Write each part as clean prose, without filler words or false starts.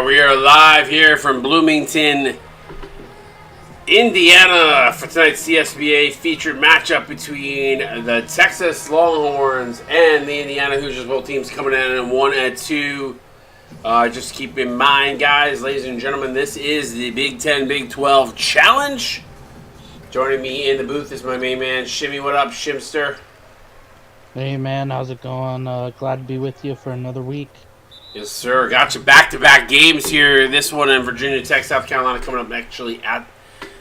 We are live here from Bloomington, Indiana for tonight's CSBA featured matchup between the Texas Longhorns and the Indiana Hoosiers. Both teams coming in 1 and 2. Just keep in mind, guys, ladies and gentlemen, this is the Big 10, Big 12 Challenge. Joining me in the booth is my main man, Shimmy. What up, Shimster? Hey, man. How's it going? Glad to be with you for another week. Yes, sir. Got you back-to-back games here. This one in Virginia Tech, South Carolina, coming up actually at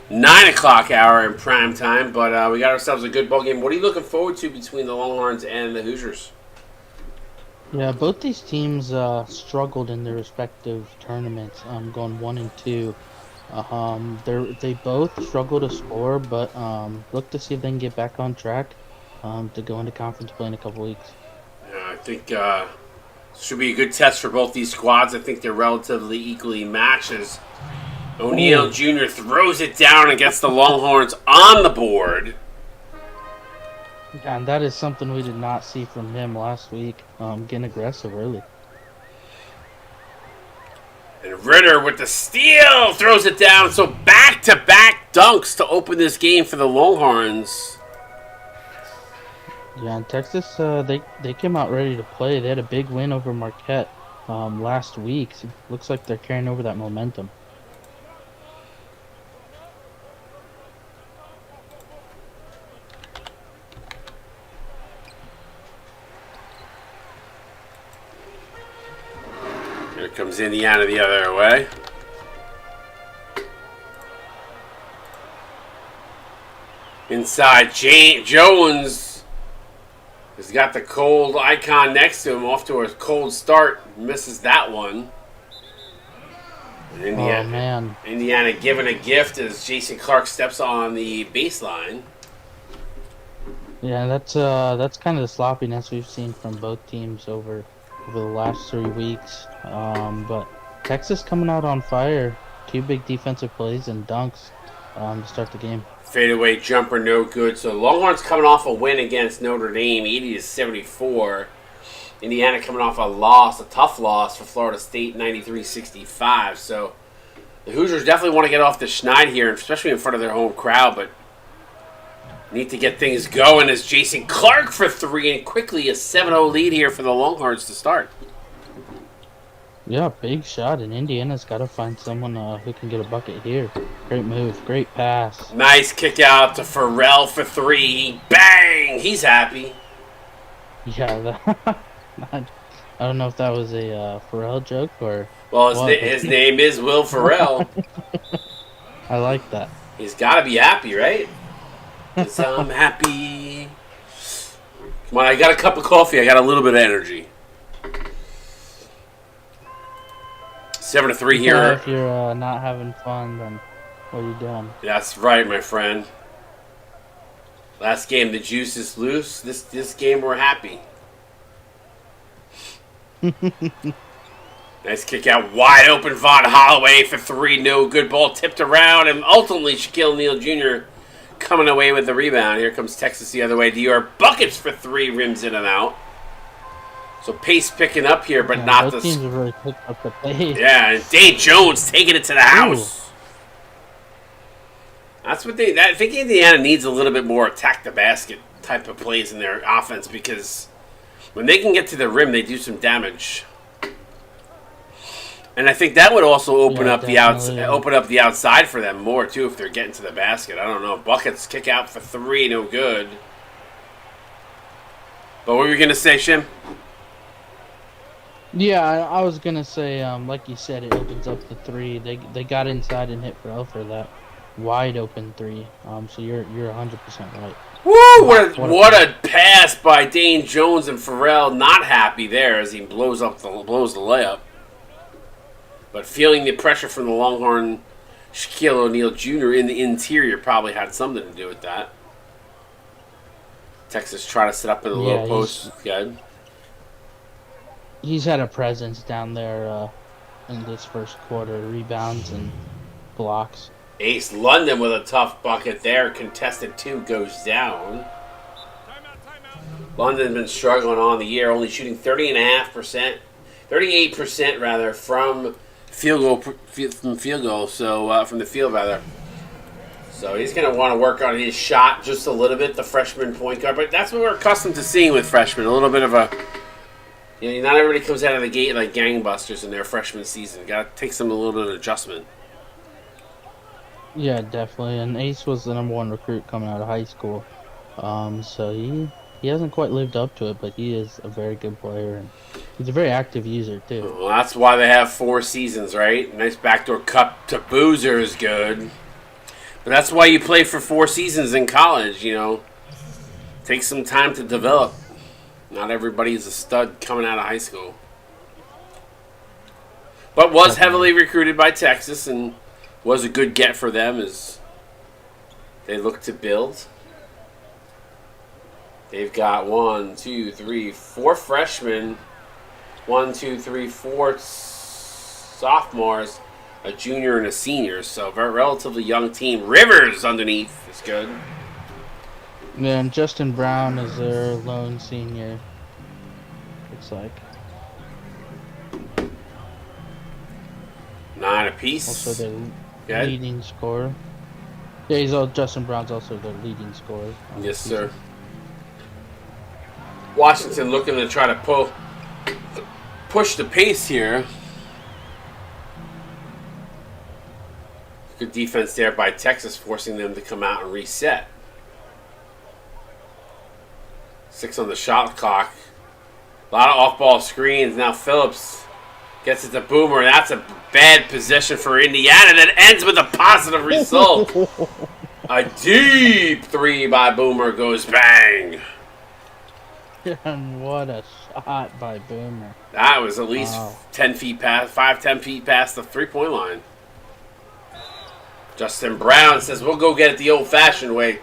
9 o'clock hour in prime time. But we got ourselves a good ball game. What are you looking forward to between the Longhorns and the Hoosiers? Yeah, both these teams struggled in their respective tournaments, going 1 and 2. They both struggle to score, but look to see if they can get back on track to go into conference play in a couple weeks. Yeah, I think should be a good test for both these squads. I think they're relatively equally matched as O'Neal Jr. throws it down and gets the Longhorns on the board. Yeah, and that is something we did not see from him last week, getting aggressive early. And Ritter with the steal throws it down. So back-to-back dunks to open this game for the Longhorns. Yeah, and Texas, they came out ready to play. They had a big win over Marquette last week. So looks like they're carrying over that momentum. Here comes Indiana the other way. Inside, Jones has got the cold icon next to him, off to a cold start. Misses that one. And Indiana, Oh, man. Indiana giving a gift as Jason Clark steps on the baseline. Yeah, that's kind of the sloppiness we've seen from both teams over the last 3 weeks. But Texas coming out on fire. 2 big defensive plays and dunks to start the game. Fadeaway jumper, no good. So Longhorns coming off a win against Notre Dame, 80-74. Indiana coming off a tough loss for Florida State, 93-65. So the Hoosiers definitely want to get off the schneid here, especially in front of their home crowd, but need to get things going as Jason Clark for 3, and quickly a 7-0 lead here for the Longhorns to start. Yeah, big shot, and Indiana's got to find someone who can get a bucket here. Great move, great pass. Nice kick out to Farrell for 3. Bang! He's happy. Yeah, I don't know if that was a Pharrell joke or... Well, his name is Will Ferrell. I like that. He's got to be happy, right? 'Cause I'm happy. Come on, I got a cup of coffee. I got a little bit of energy. 7-3 here. If you're not having fun, then what are you doing? That's right, my friend. Last game, the juice is loose. This game, we're happy. Nice kick out, wide open. Von Holloway for 3. No good. Ball tipped around, and ultimately Shaquille O'Neal Jr. coming away with the rebound. Here comes Texas the other way. Dior buckets for 3, rims in and out. So pace picking up here, but not both teams have really picked up the pace. Yeah, and Dave Jones taking it to the house. That's what I think Indiana needs a little bit more attack the basket type of plays in their offense, because when they can get to the rim, they do some damage. And I think that would also open up the outside for them more too if they're getting to the basket. I don't know. Buckets kick out for 3, no good. But what were you gonna say, Shim? Yeah, I was gonna say, like you said, it opens up the 3. They got inside and hit Pharrell for that wide open 3. So you're 100% right. Woo! What a pass by Dane Jones, and Farrell not happy there as he blows the layup. But feeling the pressure from the Longhorn, Shaquille O'Neal Jr. in the interior probably had something to do with that. Texas trying to set up in the low post. Good. He's had a presence down there in this first quarter. Rebounds and blocks. Ace London with a tough bucket there. Contested 2 goes down. London's been struggling on the year, only shooting 38% rather from field goal. So from the field rather. So he's going to want to work on his shot just a little bit, the freshman point guard. But that's what we're accustomed to seeing with freshmen. A little bit of a, not everybody comes out of the gate like gangbusters in their freshman season. Got to take some a little bit of adjustment. Yeah, definitely. And Ace was the #1 recruit coming out of high school. So he hasn't quite lived up to it, but he is a very good player, and he's a very active user too. Well, that's why they have 4 seasons, right? Nice backdoor cup to Boozer is good. But that's why you play for 4 seasons in college, Take some time to develop. Not everybody's a stud coming out of high school. But was heavily recruited by Texas and was a good get for them as they look to build. They've got 4 freshmen, 4 sophomores, a junior and a senior, so very relatively young team. Rivers underneath is good. And Justin Brown is their lone senior. Looks like 9 apiece. also their leading scorer. Yeah, Justin Brown's also their leading scorer. Yes, sir. Washington looking to try to push the pace here. Good defense there by Texas, forcing them to come out and reset. 6 on the shot clock. A lot of off-ball screens. Now Phillips gets it to Boomer. That's a bad possession for Indiana that ends with a positive result. A deep 3 by Boomer goes bang. And what a shot by Boomer. That was at least 10 feet past the 3-point line. Justin Brown says, we'll go get it the old-fashioned way.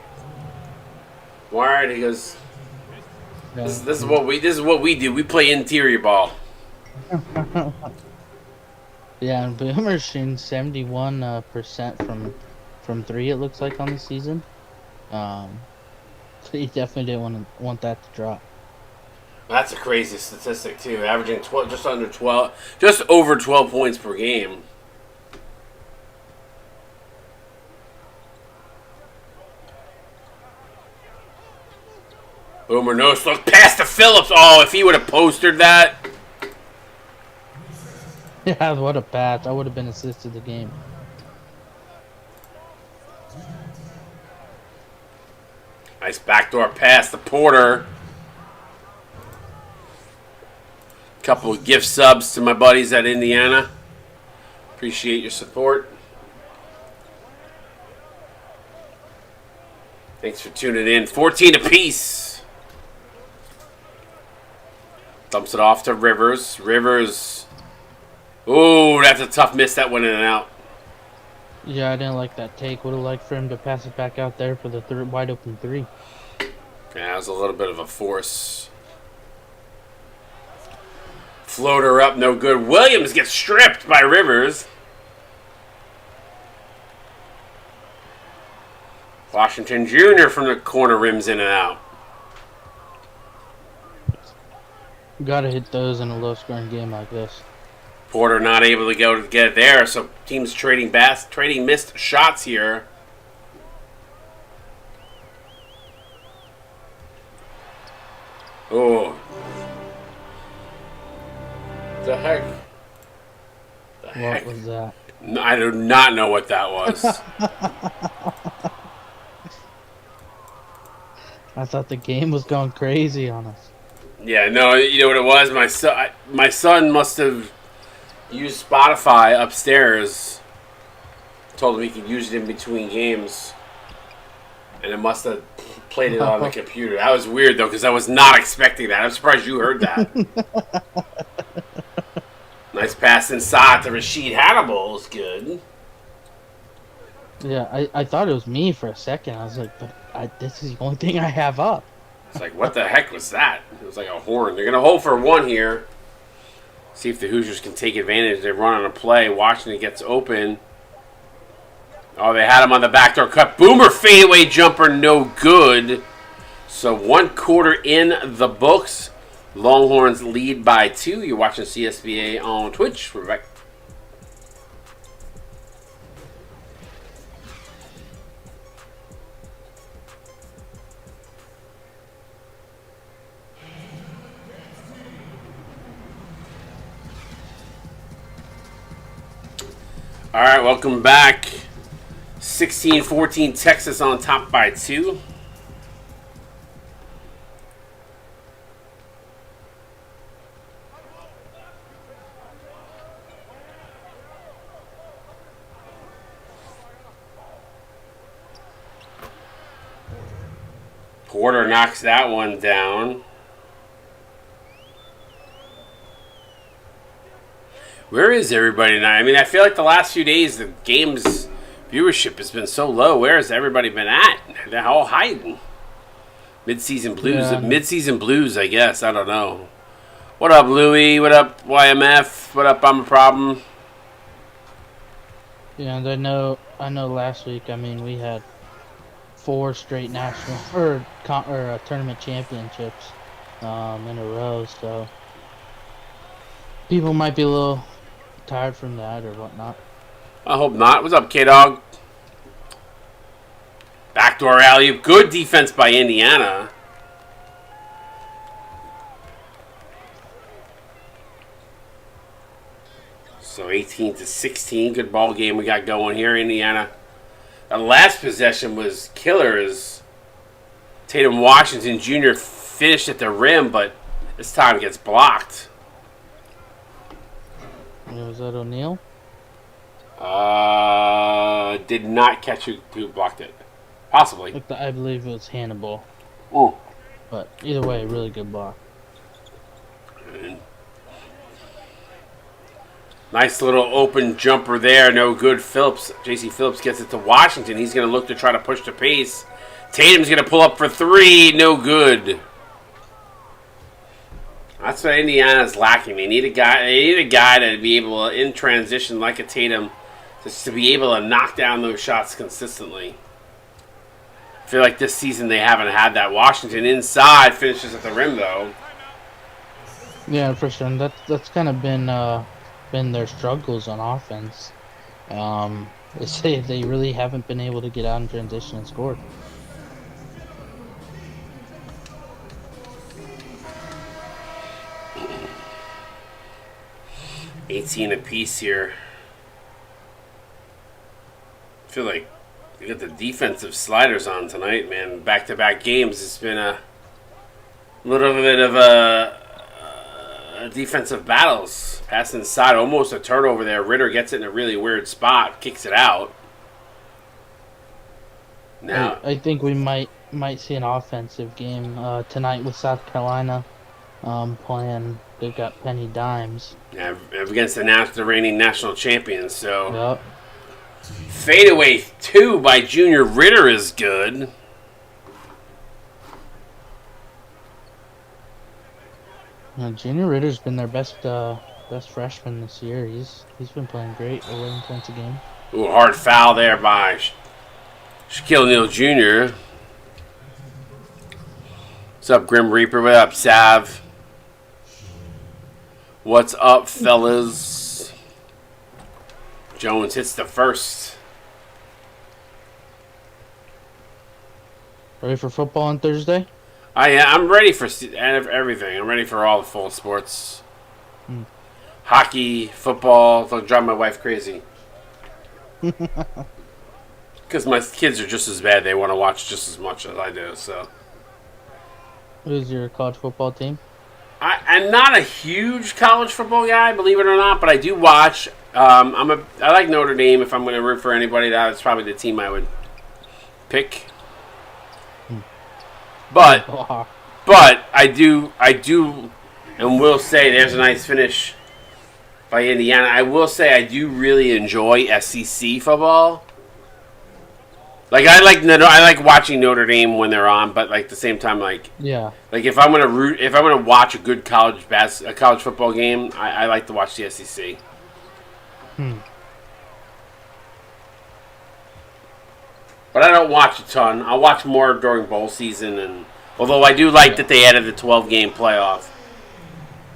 Wired, he goes, this is what we do. We play interior ball. Yeah, and Boomer's shooting 71% from 3, it looks like, on the season. So he definitely didn't want that to drop. That's a crazy statistic too, averaging just over 12 points per game. Boomer nose look past to Phillips. Oh, if he would have postered that. Yeah, what a pass. I would have been assisted the game. Nice backdoor pass to Porter. Couple of gift subs to my buddies at Indiana. Appreciate your support. Thanks for tuning in. 14 apiece. Dumps it off to Rivers. Rivers. Ooh, that's a tough miss. That went in and out. Yeah, I didn't like that take. Would have liked for him to pass it back out there for the wide open 3. Yeah, that was a little bit of a force. Floater up, no good. Williams gets stripped by Rivers. Washington Jr. from the corner rims in and out. Gotta hit those in a low-scoring game like this. Porter not able to go to get it there, so teams trading missed shots here. Oh. The heck? What was that? I do not know what that was. I thought the game was going crazy on us. Yeah, no, you know what it was? My son must have used Spotify upstairs. Told him he could use it in between games. And it must have played it on the computer. That was weird, though, because I was not expecting that. I'm surprised you heard that. Nice pass inside to Rashid Hannibal. Is good. Yeah, I thought it was me for a second. I was like, but this is the only thing I have up. It's like, what the heck was that? It was like a horn. They're going to hold for 1 here. See if the Hoosiers can take advantage. They run on a play. Washington gets open. Oh, they had him on the backdoor cut. Boomer fadeaway jumper, no good. So 1 quarter in the books. Longhorns lead by 2. You're watching CSBA on Twitch. We're back. All right, welcome back. 16-14 Texas on top by 2. Porter knocks that one down. Where is everybody now? I mean, I feel like the last few days the game's viewership has been so low. Where has everybody been at? They're all hiding. Mid-season blues. Yeah. Mid-season blues, I guess. I don't know. What up, Louie? What up, YMF? What up, I'm a Problem? Yeah, and I know last week, I mean, we had 4 straight national tournament championships in a row, so people might be a little tired from that or whatnot. I hope not. What's up, K-Dog? Backdoor alley. Good defense by Indiana. So 18-16. Good ball game we got going here, Indiana. The last possession was killer as Tatum Washington Jr. finished at the rim, but this time gets blocked. Was that O'Neal? Did not catch who blocked it. Possibly. I believe it was Hannibal. Ooh. But either way, really good block. Nice little open jumper there. No good. J.C. Phillips gets it to Washington. He's going to look to try to push the pace. Tatum's going to pull up for 3. No good. That's what Indiana's lacking. They need a guy to be able to, in transition like a Tatum, just to be able to knock down those shots consistently. I feel like this season they haven't had that. Washington inside finishes at the rim though. Yeah, for sure. And that's kind of been their struggles on offense. They really haven't been able to get out in transition and score. 18 apiece here. I feel like we got the defensive sliders on tonight, man. Back-to-back games. It's been a little bit of a defensive battles. Pass inside, almost a turnover there. Ritter gets it in a really weird spot, kicks it out. Now I think we might see an offensive game tonight with South Carolina playing. They've got Penny Dimes. Yeah, against the reigning national champions. So Yep. fadeaway 2 by Junior Ritter is good. Junior Ritter's been their best freshman this year. He's been playing great, 11 points a game. Ooh, hard foul there by Shaquille O'Neal Jr. What's up, Grim Reaper? What up, Sav? What's up, fellas? Jones hits the first. Ready for football on Thursday? I'm ready for everything. I'm ready for all the full sports. Hockey, football. They'll drive my wife crazy. Because my kids are just as bad. They want to watch just as much as I do. So, Who's your college football team? I'm not a huge college football guy, believe it or not, but I do watch. I like Notre Dame. If I'm going to root for anybody, that's probably the team I would pick. But I do, and will say there's a nice finish by Indiana. I will say I do really enjoy SEC football. Like I like watching Notre Dame when they're on, but like at the same time, like if I'm gonna watch a good college football game, I like to watch the SEC. But I don't watch a ton. I'll watch more during bowl season, and although I do like that they added the 12-game playoff.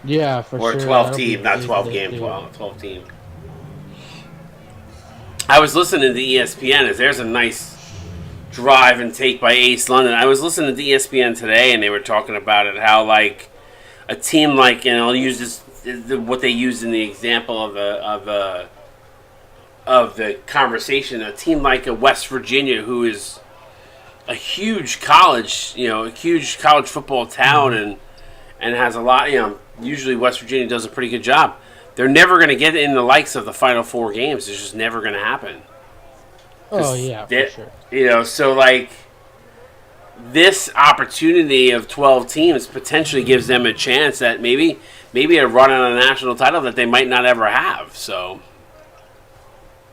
Yeah, for or sure. Or 12 team, not 12 game, 12 team. I was listening to ESPN. There's a nice drive and take by Ace London. I was listening to ESPN today, and they were talking about it, how like a team like, and I'll use this what they used in the example of of the conversation. A team like a West Virginia, who is a huge college, a huge college football town, and has a lot. Usually West Virginia does a pretty good job. They're never going to get in the likes of the Final Four games. It's just never going to happen. Oh yeah, for sure. So like this opportunity of 12 teams potentially gives them a chance that maybe a run on a national title that they might not ever have. So.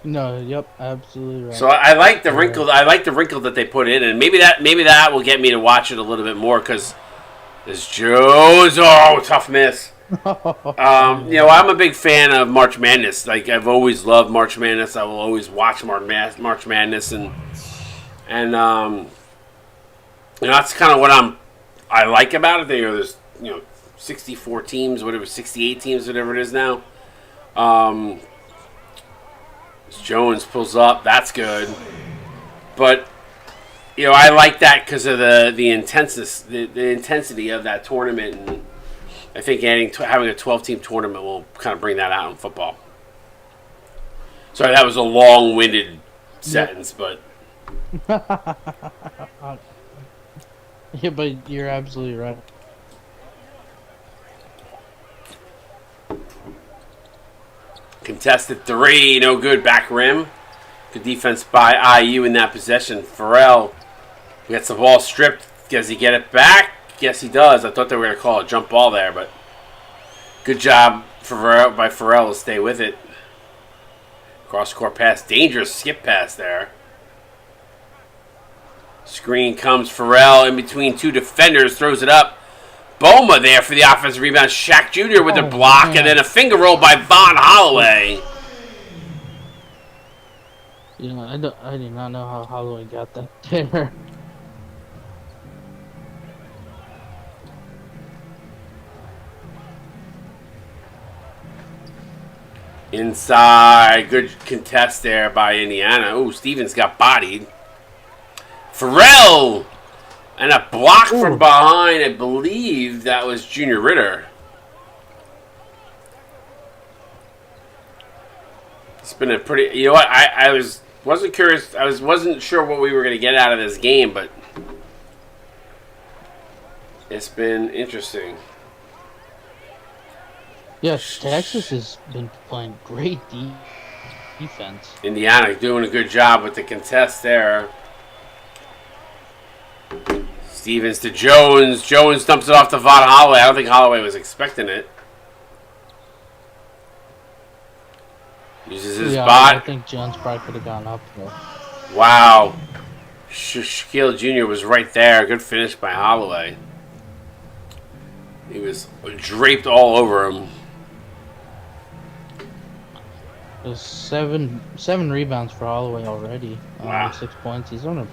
No, yep, absolutely right. So I like the wrinkle. I like the wrinkle that they put in, and maybe that will get me to watch it a little bit more because this Joe's tough miss. I'm a big fan of March Madness. Like I've always loved March Madness. I will always watch March Madness, and that's kind of what I like about it. There's 64 teams, whatever, 68 teams, whatever it is now. Jones pulls up. That's good. But, I like that because of the intensity of that tournament. And I think having a 12-team tournament will kind of bring that out in football. Sorry, that was a long-winded sentence, but... Yeah, but you're absolutely right. Contested 3, no good. Back rim. Good defense by IU in that possession. Farrell gets the ball stripped. Does he get it back? Yes, he does. I thought they were going to call a jump ball there, but good job by Farrell to stay with it. Cross-court pass. Dangerous skip pass there. Screen comes. Farrell in between two defenders. Throws it up. Boma there for the offensive rebound. Shaq Jr. with a block, man. And then a finger roll by Von Holloway. I did not know how Holloway got that there. Inside. Good contest there by Indiana. Oh, Stevens got bodied. Farrell! And a block from behind, I believe that was Junior Ritter. It's been a pretty... You know what? I wasn't curious. Wasn't sure what we were going to get out of this game, but it's been interesting. Yes, Texas has been playing great defense. Indiana doing a good job with the contest there. Stevens to Jones. Jones dumps it off to Von Holloway. I don't think Holloway was expecting it. Uses his bot. I think Jones probably could have gone up there. Wow. Shaquille Jr. was right there. Good finish by Holloway. He was draped all over him. There's seven rebounds for Holloway already. Wow. 6 points. He's on a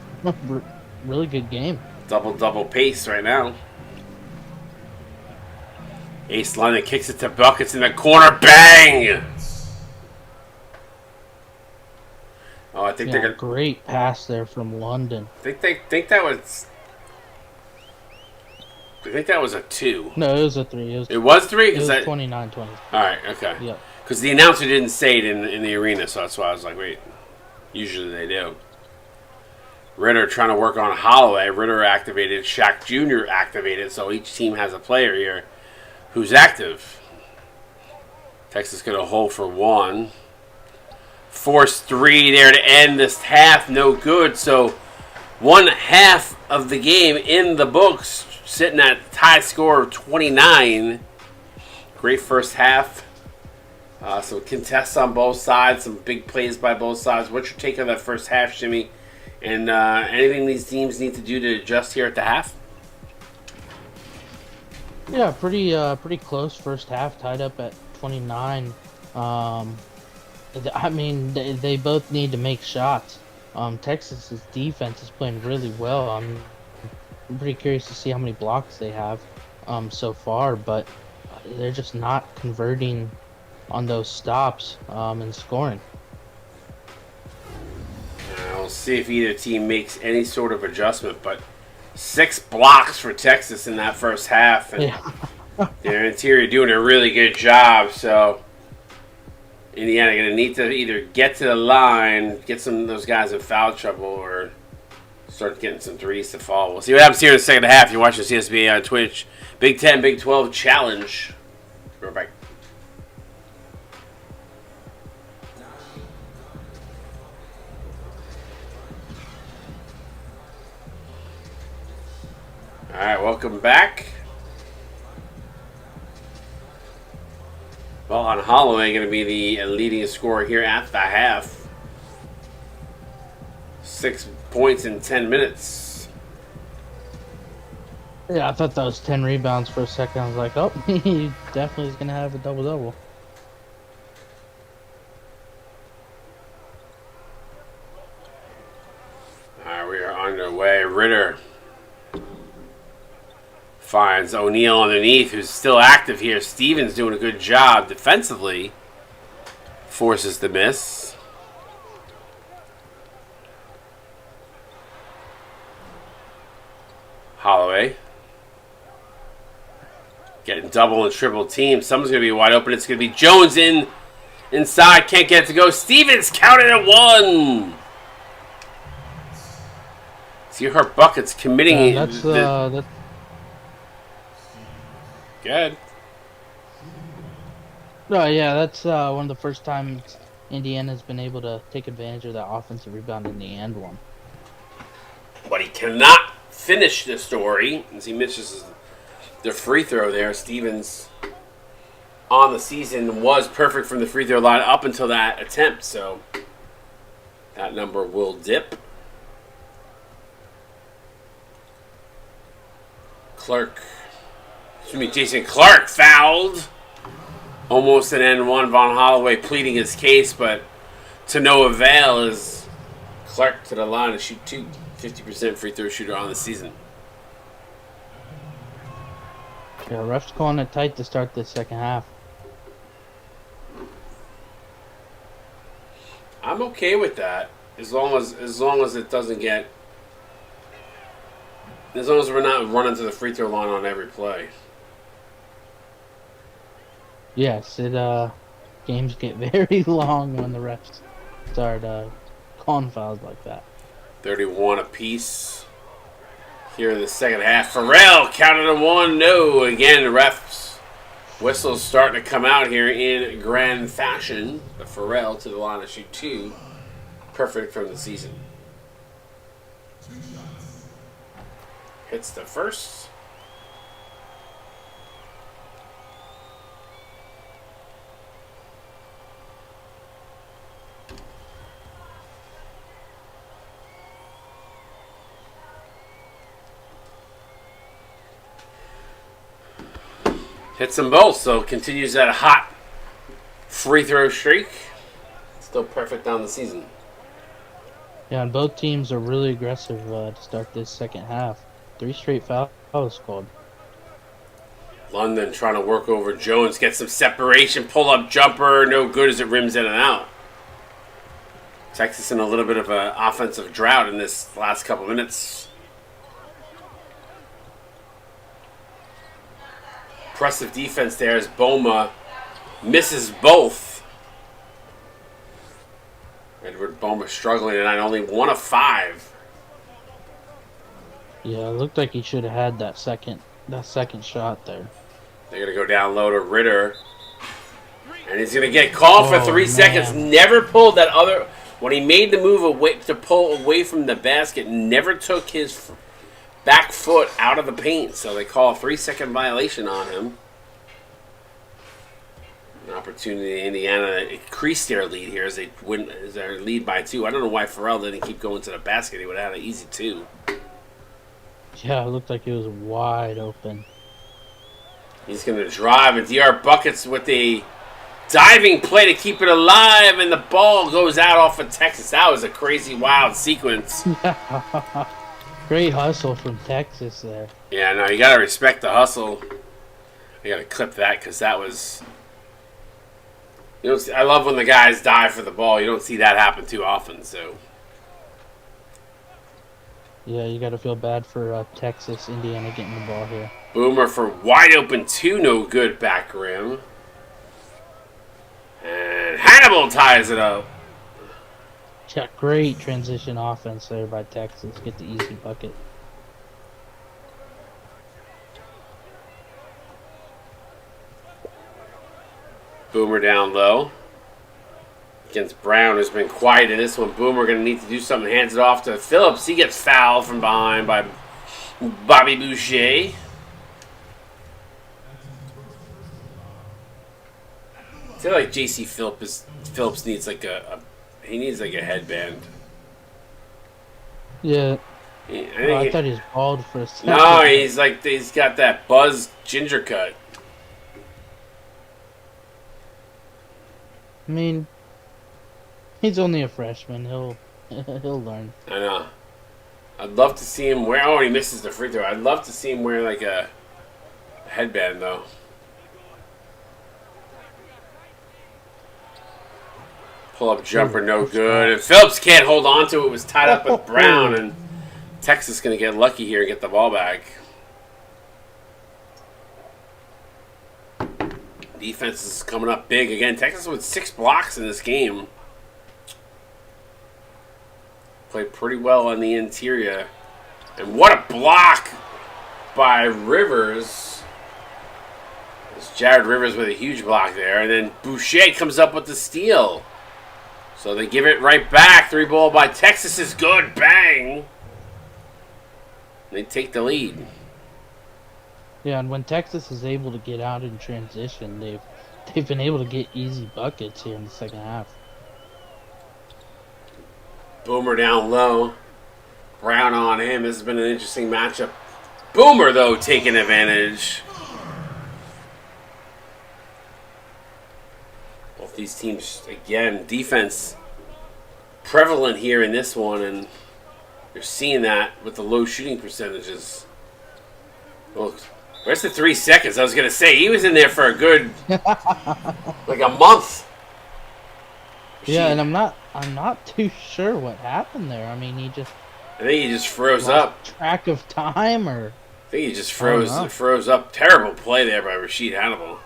really good game. Double pace right now. Ace London kicks it to Buckets in the corner. Bang! Oh, I think they're gonna... Great pass there from London. I think that was... I think that was a 2. No, it was a 3. It was 3? It was 29-20. All right, okay. Yep. Because the announcer didn't say it in the arena, so that's why I was like, wait. Usually they do. Ritter trying to work on Holloway. Ritter activated. Shaq Jr. activated. So each team has a player here who's active. Texas going to hold for 1. Force 3 there to end this half. No good. So 1 half of the game in the books. Sitting at a tie score of 29. Great first half. Some contests on both sides. Some big plays by both sides. What's your take on that first half, Jimmy? And anything these teams need to do to adjust here at the half? Yeah, pretty close first half, tied up at 29. I mean, they both need to make shots. Texas's defense is playing really well. I'm pretty curious to see how many blocks they have so far, but they're just not converting on those stops and scoring. We'll see if either team makes any sort of adjustment, but 6 blocks for Texas in that first half, and their interior doing a really good job. So Indiana going to need to either get to the line, get some of those guys in foul trouble, or start getting some threes to fall. We'll see what happens here in the second half. You're watching CSBA on Twitch. Big 10, Big 12 challenge. We're back. All right, welcome back. Well, on Holloway, going to be the leading scorer here at the half. 6 points in 10 minutes. Yeah, I thought that was 10 rebounds for a second. I was like, oh, he definitely is going to have a double-double. All right, we are underway. Ritter finds O'Neal underneath, who's still active here. Stevens doing a good job defensively. Forces the miss. Holloway. Getting double and triple team. Someone's going to be wide open. It's going to be Jones inside. Can't get it to go. Stevens counted at 1. See her buckets committing. That's Good. No, yeah, that's one of the first times Indiana's been able to take advantage of that offensive rebound in the end one. But he cannot finish the story as he misses the free throw there. Stevens on the season was perfect from the free throw line up until that attempt, so that number will dip. Jason Clark fouled. Almost an N1. Von Holloway pleading his case, but to no avail as Clark to the line to shoot 50% free throw shooter on the season. Yeah, refs calling it tight to start this second half. I'm okay with that as long as it doesn't get. As long as we're not running to the free throw line on every play. Yes, games get very long when the refs start calling fouls like that. 31 apiece here in the second half. Farrell counted a 1. No, again the refs whistles starting to come out here in grand fashion. But Farrell to the line to shoot 2, perfect from the season. Hits the first. Hits them both, so continues that hot free throw streak. Still perfect on the season. Yeah, and both teams are really aggressive to start this second half. 3 straight fouls called. London trying to work over Jones, get some separation, pull up jumper, no good as it rims in and out. Texas in a little bit of an offensive drought in this last couple minutes. Impressive defense there as Boma misses both. Edward Boma struggling tonight, only 1 of 5. Yeah, it looked like he should have had that second shot there. They're going to go down low to Ritter. And he's going to get called for 3 seconds. Never pulled that other... When he made the move away to pull away from the basket, never took his back foot out of the paint. So they call a 3-second violation on him. An opportunity Indiana increased their lead here as they win as their lead by 2. I don't know why Farrell didn't keep going to the basket. He would have had an easy 2. Yeah, it looked like it was wide open. He's going to drive, and DR buckets with a diving play to keep it alive, and the ball goes out off of Texas. That was a crazy, wild sequence. Great hustle from Texas there. Yeah, no, you got to respect the hustle. I got to clip that because that was... I love when the guys dive for the ball. You don't see that happen too often, so... Yeah, you got to feel bad for Texas, Indiana getting the ball here. Boomer for wide open 2, no good back rim. And Hannibal ties it up. Yeah, great transition offense there by Texas. Get the easy bucket. Boomer down low. Against Brown, who's been quiet in this one. Boomer going to need to do something. Hands it off to Phillips. He gets fouled from behind by Bobby Boucher. I feel like J.C. Phillips needs like he needs like a headband. Yeah. I thought he was bald for a second. No, he's got that buzz ginger cut. I mean, he's only a freshman. He'll learn. I know. I'd love to see him wear. Oh, he misses the free throw. I'd love to see him wear like a headband though. Pull up jumper, no good. And Phillips can't hold on to it. It was tied up with Brown, and Texas going to get lucky here and get the ball back. Defense is coming up big again. Texas with 6 blocks in this game. Played pretty well on the interior. And what a block by Rivers. It's Jared Rivers with a huge block there. And then Boucher comes up with the steal. So they give it right back. 3 ball by Texas is good. Bang. They take the lead. Yeah, and when Texas is able to get out in transition, they've been able to get easy buckets here in the second half. Boomer down low. Brown on him. This has been an interesting matchup. Boomer, though, taking advantage. Both these teams, again, defense prevalent here in this one, and you're seeing that with the low shooting percentages. Well, where's the 3 seconds? I was going to say, he was in there for a good, like a month. Yeah, and I'm not too sure what happened there. I mean, I think he just froze up. Track of time, or I think he just froze up. Terrible play there by Rasheed Hannibal.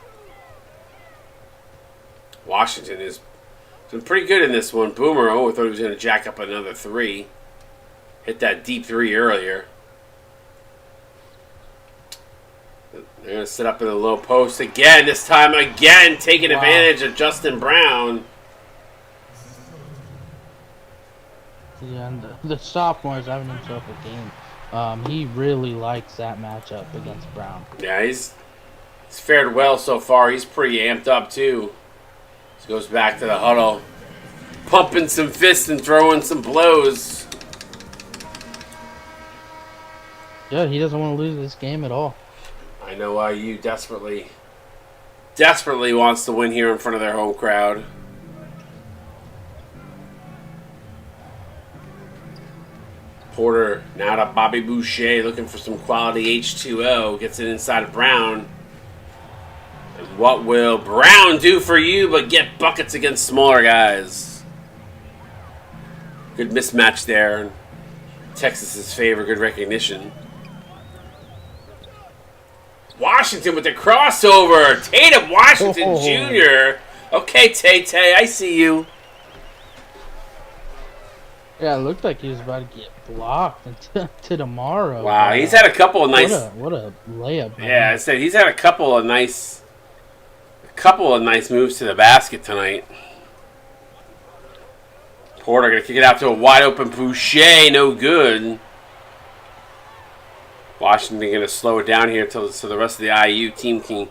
Washington is been pretty good in this one. Boomer, I thought he was going to jack up another 3. Hit that deep 3 earlier. They're going to sit up in the low post again. This time again, taking advantage of Justin Brown. Yeah, and the sophomore is having himself a game. He really likes that matchup against Brown. Yeah, he's fared well so far. He's pretty amped up too. He goes back to the huddle, pumping some fists and throwing some blows. Yeah, he doesn't want to lose this game at all. I know IU desperately wants to win here in front of their home crowd. Porter now to Bobby Boucher, looking for some quality H2O. Gets it inside of Brown. And what will Brown do for you but get buckets against smaller guys? Good mismatch there. Texas's favor, good recognition. Washington with the crossover. Tatum Washington Jr. Okay, Tay-Tay, I see you. Yeah, it looked like he was about to get blocked to tomorrow. Wow, he's had a couple of nice. What a layup! Man. Yeah, I said he's had a couple of nice moves to the basket tonight. Porter gonna kick it out to a wide open Boucher, no good. Washington gonna slow it down here so the rest of the IU team can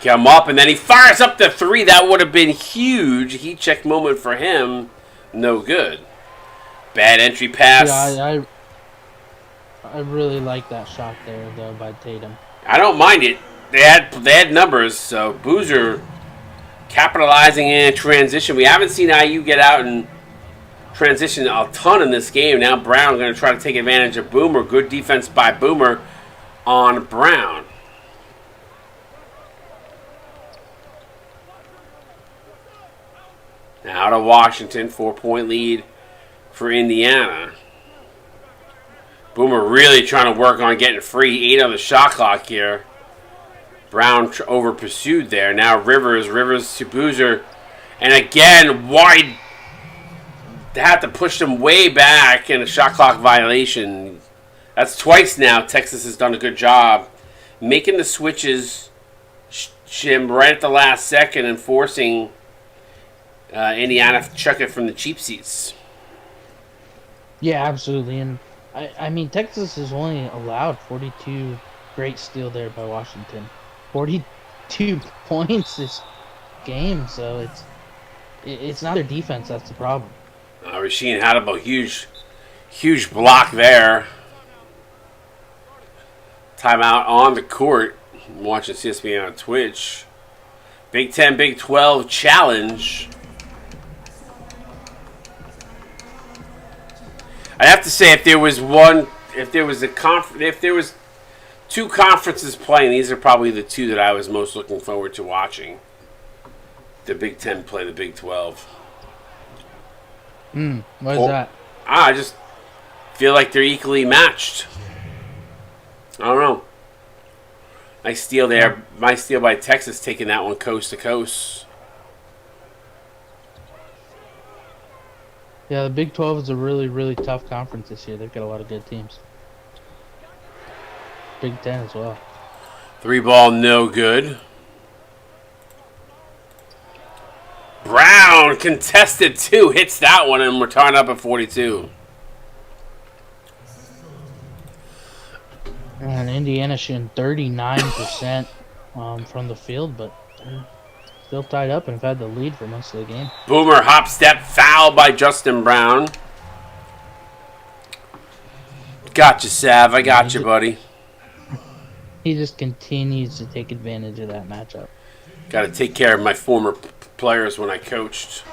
come up, and then he fires up the 3. That would have been huge. Heat check moment for him, no good. Bad entry pass. Yeah, I really like that shot there though by Tatum. I don't mind it. They had numbers, so Boozer capitalizing in transition. We haven't seen IU get out and transition a ton in this game. Now Brown going to try to take advantage of Boomer. Good defense by Boomer on Brown. Now to Washington, 4-point lead for Indiana. Boomer really trying to work on getting free. 8 on the shot clock here. Brown over pursued there. Now Rivers to Boozer. And again, wide. They have to push them way back in a shot clock violation. That's twice now. Texas has done a good job making the switches, Shim, right at the last second and forcing Indiana to chuck it from the cheap seats. Yeah, absolutely. And I mean, Texas has only allowed 42. Great steal there by Washington. 42 points this game, so it's not their defense that's the problem. Rasheen Hadable, huge block there. Timeout on the court. I'm watching CSB on Twitch. Big 10, Big 12 challenge. I have to say, if there was two conferences playing, these are probably the two that I was most looking forward to watching. The Big 10 play the Big 12. What is that? I just feel like they're equally matched. I don't know. Nice steal there. Nice steal by Texas, taking that one coast to coast. Yeah, the Big 12 is a really, really tough conference this year. They've got a lot of good teams. Big 10 as well. 3 ball, no good. Brown, contested 2, hits that one, and we're tying up at 42. And Indiana shooting 39% from the field, but still tied up and have had the lead for most of the game. Boomer hop step foul by Justin Brown. Gotcha, Sav. I got you, buddy. He just continues to take advantage of that matchup. Got to take care of my former players when I coached.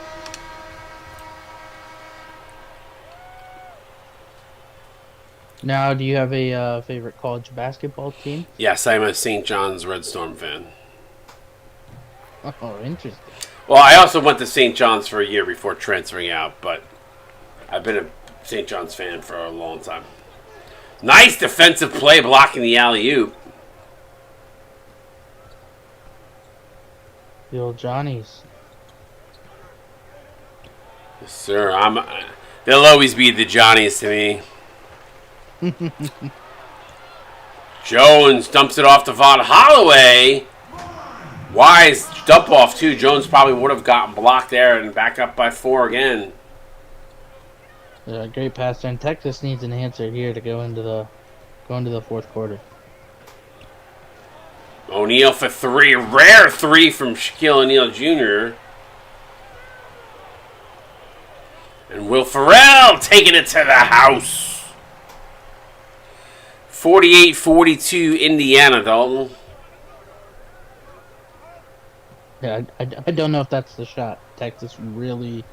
Now, do you have a favorite college basketball team? Yes, I'm a St. John's Red Storm fan. Oh, interesting. Well, I also went to St. John's for a year before transferring out, but I've been a St. John's fan for a long time. Nice defensive play blocking the alley-oop. The old Johnnies. Yes, sir. They'll always be the Johnnies to me. Jones dumps it off to Vaughn Holloway. Wise dump off too. Jones probably would have gotten blocked there and back up by 4 again. Yeah, great pass there. And Texas needs an answer here to go into the fourth quarter. O'Neal for 3. Rare 3 from Shaquille O'Neal Jr. And Will Ferrell taking it to the house. 48-42 Indiana, Dalton. Yeah, I don't know if that's the shot Texas really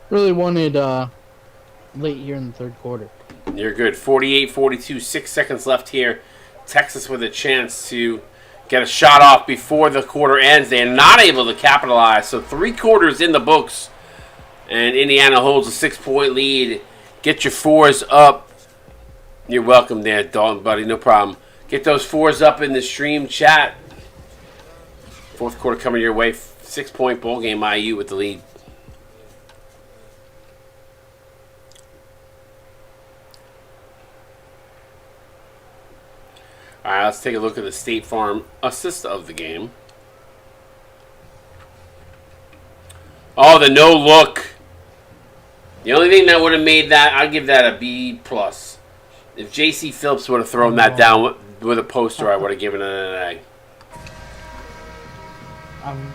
wanted late here in the third quarter. You're good. 48-42, 6 seconds left here. Texas with a chance to get a shot off before the quarter ends. They are not able to capitalize. So 3 quarters in the books. And Indiana holds a 6-point lead. Get your 4s up. You're welcome there, Dalton, buddy. No problem. Get those 4s up in the stream chat. Fourth quarter coming your way. 6-point ball game. IU with the lead. All right, let's take a look at the State Farm assist of the game. Oh, the no look. The only thing that would have made that, I'd give that a B+. If J.C. Phillips would have thrown that down with a poster, I would have given it an A. I'm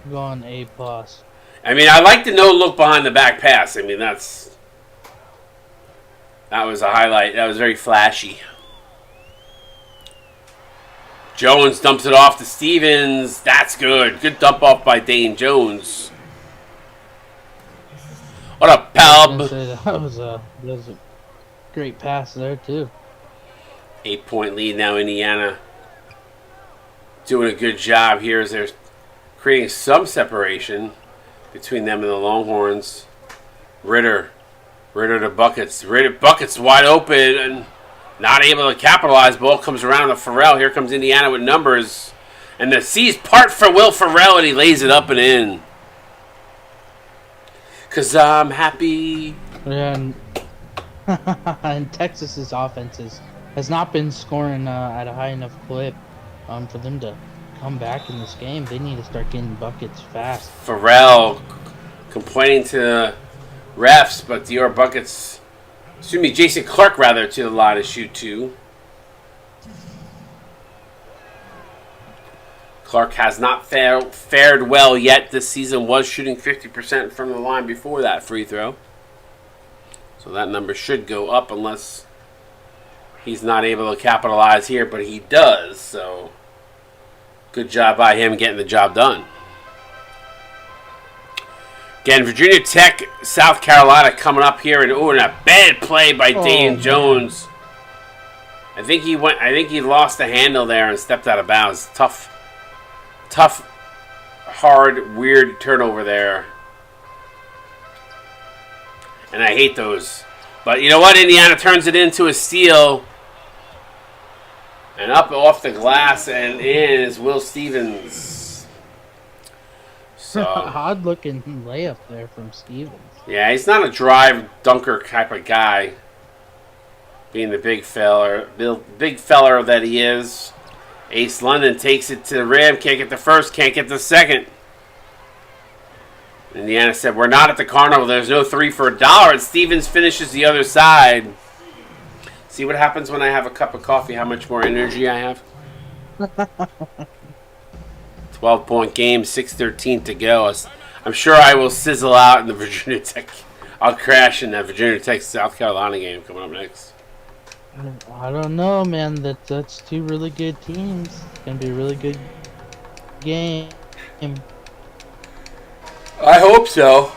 going A+. I mean, I like the no look behind the back pass. I mean, that was a highlight. That was very flashy. Jones dumps it off to Stevens. That's good. Good dump off by Dane Jones. What a pub. That was a great pass there, too. 8-point lead now, Indiana. Doing a good job here as they're creating some separation between them and the Longhorns. Ritter to Buckets. Buckets wide open and not able to capitalize. Ball comes around to Ferrell. Here comes Indiana with numbers. And the C's part for Will Ferrell, and he lays it up and in. 'Cause I'm happy. And, and Texas's offenses has not been scoring at a high enough clip for them to come back in this game. They need to start getting buckets fast. Pharrell complaining to the refs, but Dior buckets. Excuse me, Jason Clark rather to the line to shoot 2. Clark has not fared well yet this season. Was shooting 50% from the line before that free throw. So that number should go up unless he's not able to capitalize here, but he does. So good job by him getting the job done. Again, Virginia Tech, South Carolina coming up here, and a bad play by Dane Jones. I think he lost the handle there and stepped out of bounds. Tough, hard, weird turnover there. And I hate those. But you know what? Indiana turns it into a steal. And up off the glass and in is Will Stevens. So Odd looking layup there from Stevens. Yeah, he's not a drive dunker type of guy. Being the big feller that he is. Ace London takes it to the rim. Can't get the first, can't get the second. Indiana said, we're not at the carnival. There's no 3 for $1. And Stevens finishes the other side. See what happens when I have a cup of coffee, how much more energy I have? 12-point game, 6:13 to go. I'm sure I will sizzle out in the Virginia Tech. I'll crash in that Virginia Tech South Carolina game coming up next. I don't know, man. That's 2 really good teams. It's gonna be a really good game. I hope so.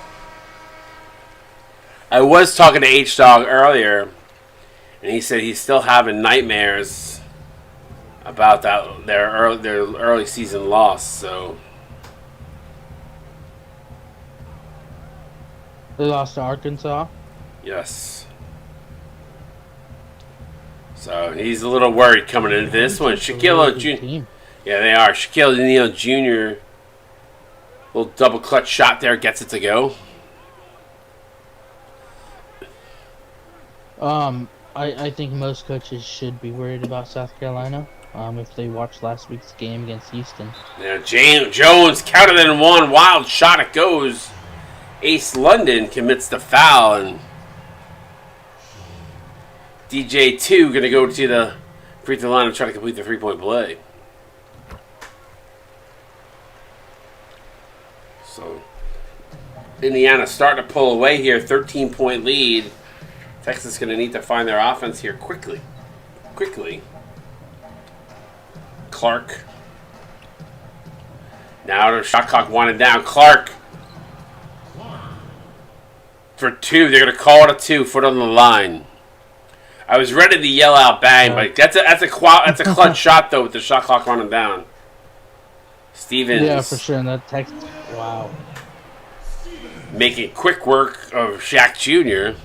I was talking to H-Dog earlier, and he said he's still having nightmares about their early season loss. So they lost to Arkansas. Yes. So he's a little worried coming into this one. Shaquille O'Neal. Yeah, they are. Shaquille O'Neal Jr. Little double clutch shot there, gets it to go. I think most coaches should be worried about South Carolina. If they watched last week's game against Houston. Yeah, Jones counted in one. Wild shot it goes. Ace London commits the foul, and DJ2 going to go to the free throw line and try to complete the 3-point play. So Indiana starting to pull away here. 13-point lead. Texas going to need to find their offense here quickly. Clark. Now the shot clock winding down. Clark for 2. They're going to call it a 2. Foot on the line. I was ready to yell out bang, but that's a clutch shot though with the shot clock running down. Stevens. Yeah, for sure. And that text. Wow. Making quick work of Shaq Jr.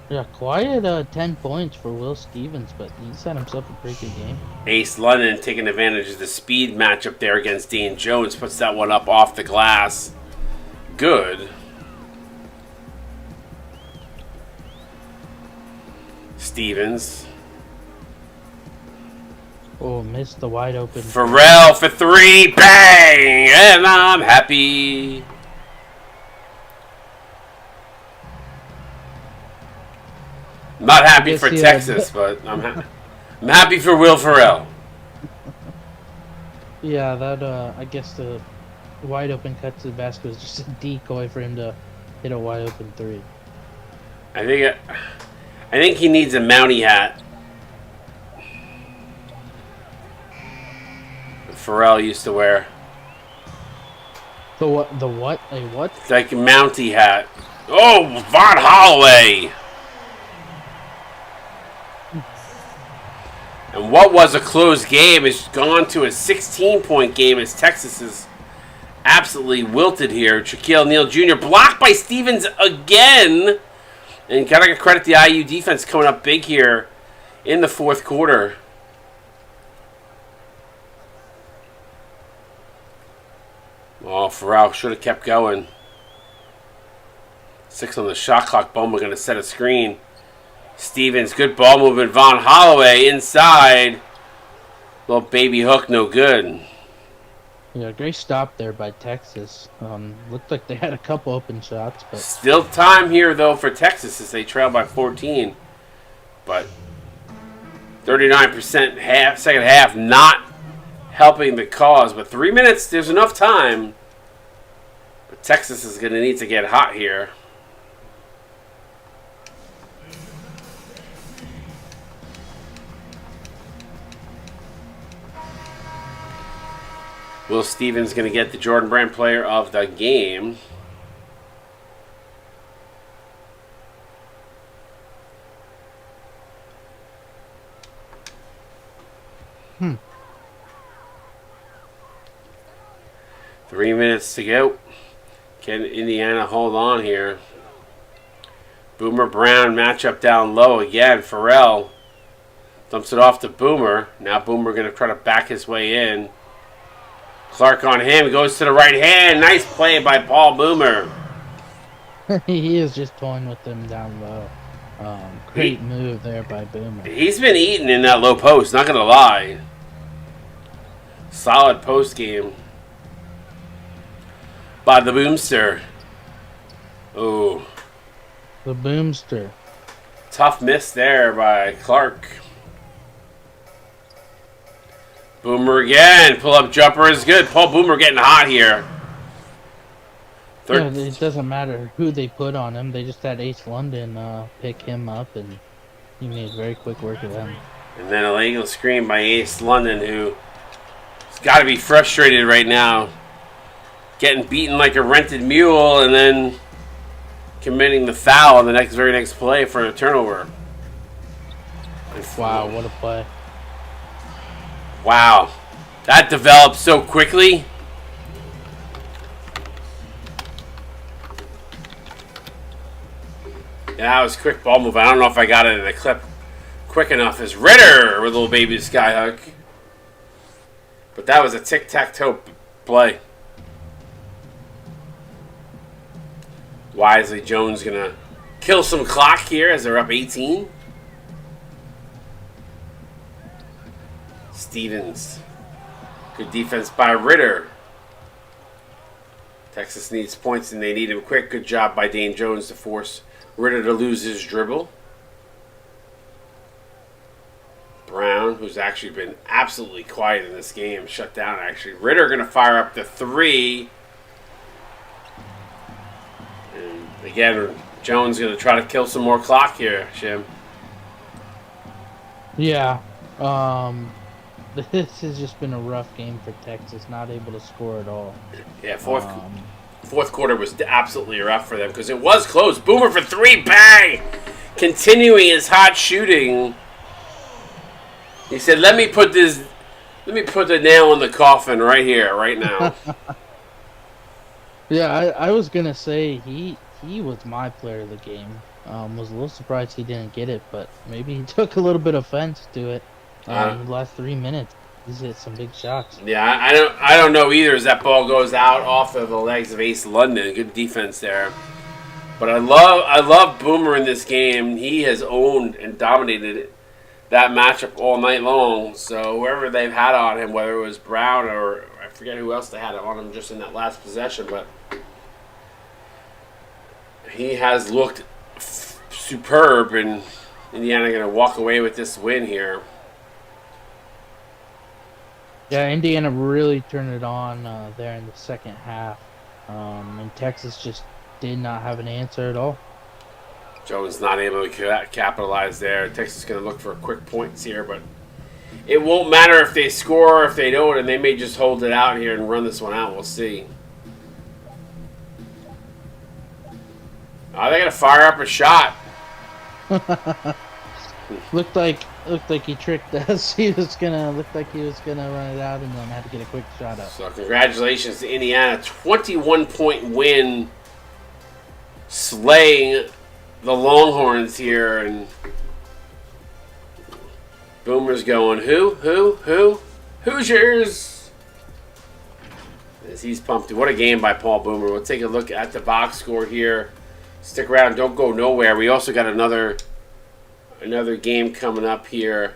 Yeah, quiet 10 points for Will Stevens, but he's had himself a pretty good game. Ace London taking advantage of the speed matchup there against Dane Jones. Puts that one up off the glass. Good. Stevens. Oh, missed the wide open. Pharrell for 3. Bang! And I'm happy. I'm not happy for Texas, but I'm happy for Will Pharrell. Yeah, that I guess the wide open cut to the basket was just a decoy for him to hit a wide open 3. I think he needs a Mountie hat. Pharrell used to wear. The what? A what? It's like a Mountie hat. Oh, Von Holloway. And what was a close game has gone to a 16-point game as Texas is absolutely wilted here. Shaquille O'Neal Jr. blocked by Stevens again. And gotta credit the IU defense coming up big here in the fourth quarter. Oh, Farrell should have kept going. 6 on the shot clock. Bowman going to set a screen. Stevens, good ball movement. Von Holloway inside. Little baby hook, no good. Yeah, great stop there by Texas. Looked like they had a couple open shots, but Still time here, though, for Texas as they trail by 14. But 39% second half, not helping the cause. But 3 minutes, there's enough time. But Texas is going to need to get hot here. Will Stevens going to get the Jordan Brand player of the game. Hmm. 3 minutes to go. Can Indiana hold on here? Boomer Brown matchup down low again. Farrell dumps it off to Boomer. Now Boomer going to try to back his way in. Clark on him, goes to the right hand. Nice play by Paul Boomer. he is just toying with them down low. Great move there by Boomer. He's been eating in that low post, not going to lie. Solid post game by the Boomster. Oh. The Boomster. Tough miss there by Clark. Boomer again. Pull-up jumper is good. Paul Boomer getting hot here. Yeah, it doesn't matter who they put on him. They just had Ace London pick him up, and he made very quick work of them. And then a legal screen by Ace London, who's got to be frustrated right now. Getting beaten like a rented mule, and then committing the foul on the very next play for a turnover. Wow, what a play. Wow. That developed so quickly. Yeah, that was quick ball move. I don't know if I got it in the clip quick enough. As Ritter with a little baby skyhook. But that was a tic-tac-toe play. Wisely Jones going to kill some clock here as they're up 18. Stevens. Good defense by Ritter. Texas needs points and they need him quick. Good job by Dane Jones to force Ritter to lose his dribble. Brown, who's actually been absolutely quiet in this game, shut down actually. Ritter going to fire up the 3. And again, Jones going to try to kill some more clock here, Shim. Yeah. This has just been a rough game for Texas, not able to score at all. Yeah, fourth quarter was absolutely rough for them because it was close. Boomer for 3, bang! Continuing his hot shooting. He said, let me put the nail in the coffin right here, right now. Yeah, I was going to say he was my player of the game. Was a little surprised he didn't get it, but maybe he took a little bit of offense to it. The last 3 minutes, he's hit some big shots. Yeah, I don't know either as that ball goes out off of the legs of Ace London. Good defense there. But I love Boomer in this game. He has owned and dominated that matchup all night long. So whoever they've had on him, whether it was Brown or I forget who else they had on him just in that last possession, but he has looked superb, and Indiana going to walk away with this win here. Yeah, Indiana really turned it on there in the second half. And Texas just did not have an answer at all. Jones not able to capitalize there. Texas is going to look for quick points here, but it won't matter if they score or if they don't, and they may just hold it out here and run this one out. We'll see. They're going to fire up a shot. Looked like he tricked us. He was gonna run it out and then had to get a quick shot up. So congratulations to Indiana, 21-point win, slaying the Longhorns here, and Boomer's going Hoosiers. as he's pumped. What a game by Paul Boomer. We'll take a look at the box score here. Stick around. Don't go nowhere. We also got another game coming up here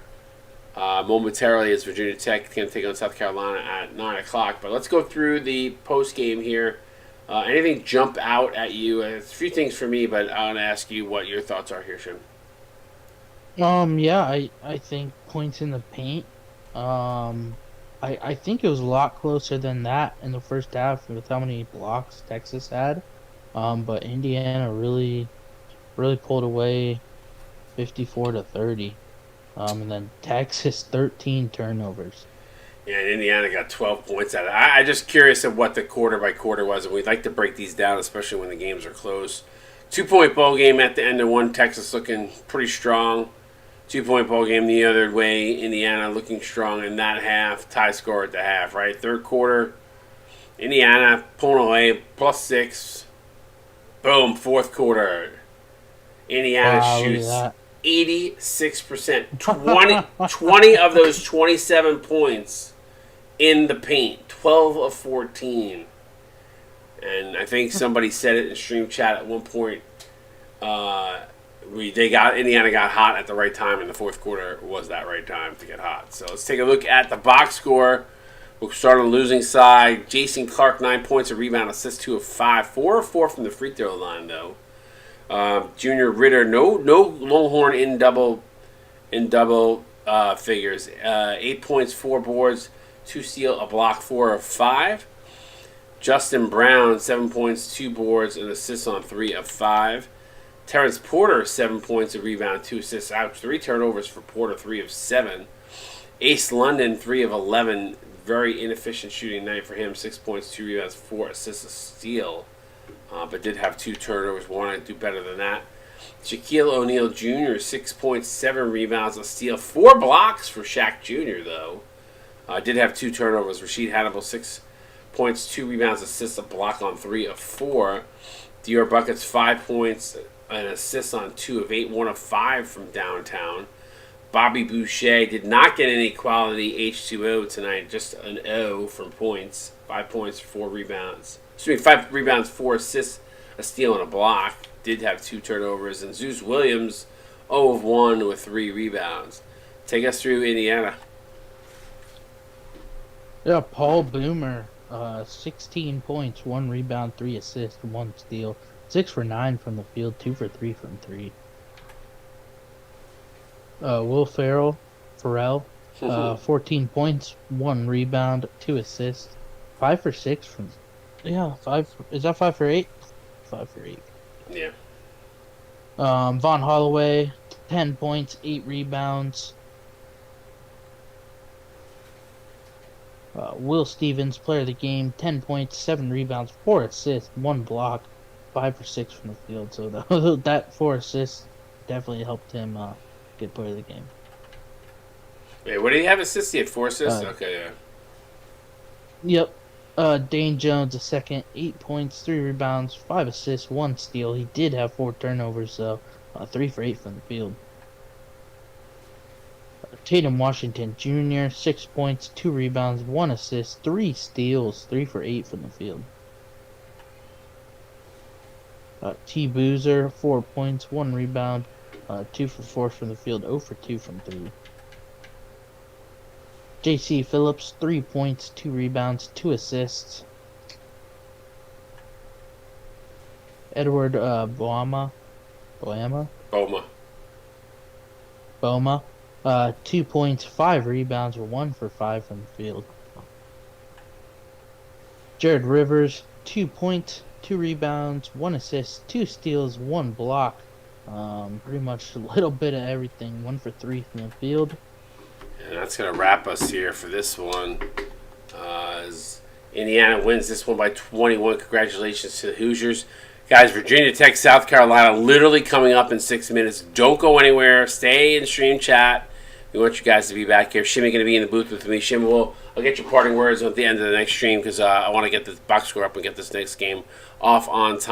momentarily as Virginia Tech can take on South Carolina at 9 o'clock. But let's go through the post game here. Anything jump out at you? It's a few things for me, but I want to ask you what your thoughts are here, Shim. Yeah, I think points in the paint. I think it was a lot closer than that in the first half with how many blocks Texas had. But Indiana really pulled away 54-30. And then Texas 13 turnovers. Yeah, and Indiana got 12 points out of it. I'm just curious of what the quarter by quarter was, and we'd like to break these down, especially when the games are close. 2-point ball game at the end of one, Texas looking pretty strong. 2-point ball game the other way, Indiana looking strong in that half. Tie score at the half, right? Third quarter, Indiana pulling away, +6. Boom, fourth quarter. Indiana shoots 86%. 20 of those 27 points in the paint. 12 of 14. And I think somebody said it in stream chat at one point. Indiana got hot at the right time, and the fourth quarter was that right time to get hot. So let's take a look at the box score. We'll start on the losing side. Jason Clark, 9 points, a rebound, assist, 2 of 5. 4 of 4 from the free throw line, though. Junior Ritter, no Longhorn in double figures. 8 points, 4 boards, 2 steal, a block, 4 of 5. Justin Brown, 7 points, 2 boards, and assists on 3 of 5. Terrence Porter, 7 points, a rebound, 2 assists. Out 3 turnovers for Porter, 3 of 7. Ace London, 3 of 11. Very inefficient shooting night for him. 6 points, 2 rebounds, 4 assists, a steal. But did have 2 turnovers. Wanted to do better than that. Shaquille O'Neal Jr., 6 points, 7 rebounds, a steal. 4 blocks for Shaq Jr., though. Did have 2 turnovers. Rasheed Hannibal, 6 points, 2 rebounds, assists, a block on 3 of 4. Dior Buckets, 5 points, an assist on 2 of 8, 1 of 5 from downtown. Bobby Boucher did not get any quality H2O tonight, just an O from points. 5 points, 4 rebounds. 5 rebounds, 4 assists, a steal, and a block. Did have 2 turnovers. And Zeus Williams, 0 of 1 with 3 rebounds. Take us through Indiana. Yeah, Paul Boomer, 16 points, 1 rebound, 3 assists, 1 steal. 6 for 9 from the field, 2 for 3 from 3. Will Farrell, 14 points, 1 rebound, 2 assists, 5 for 6 from. Yeah, 5. Is that 5 for 8? 5 for 8. Yeah. Von Holloway, 10 points, 8 rebounds. Will Stevens, player of the game, 10 points, 7 rebounds, 4 assists, 1 block, 5 for 6 from the field. So that 4 assists definitely helped him get player of the game. Wait, what did he have assists? He had 4 assists? Okay, yeah. Yep. Dane Jones, a second, 8 points, 3 rebounds, 5 assists, 1 steal. He did have 4 turnovers, though. 3 for 8 from the field. Tatum Washington Jr., 6 points, 2 rebounds, 1 assist, 3 steals, 3 for 8 from the field. T. Boozer, 4 points, 1 rebound, 2 for 4 from the field, 0 for 2 from 3. J.C. Phillips, 3 points, 2 rebounds, 2 assists. Edward Boma, 2 points, 5 rebounds, or 1 for 5 from the field. Jared Rivers, 2 points, 2 rebounds, 1 assist, 2 steals, 1 block. Pretty much a little bit of everything. 1 for 3 from the field. And that's going to wrap us here for this one. As Indiana wins this one by 21. Congratulations to the Hoosiers. Guys, Virginia Tech, South Carolina, literally coming up in 6 minutes. Don't go anywhere. Stay in stream chat. We want you guys to be back here. Shimmy going to be in the booth with me. Shimmy, I'll get your parting words at the end of the next stream because I want to get the box score up and get this next game off on time.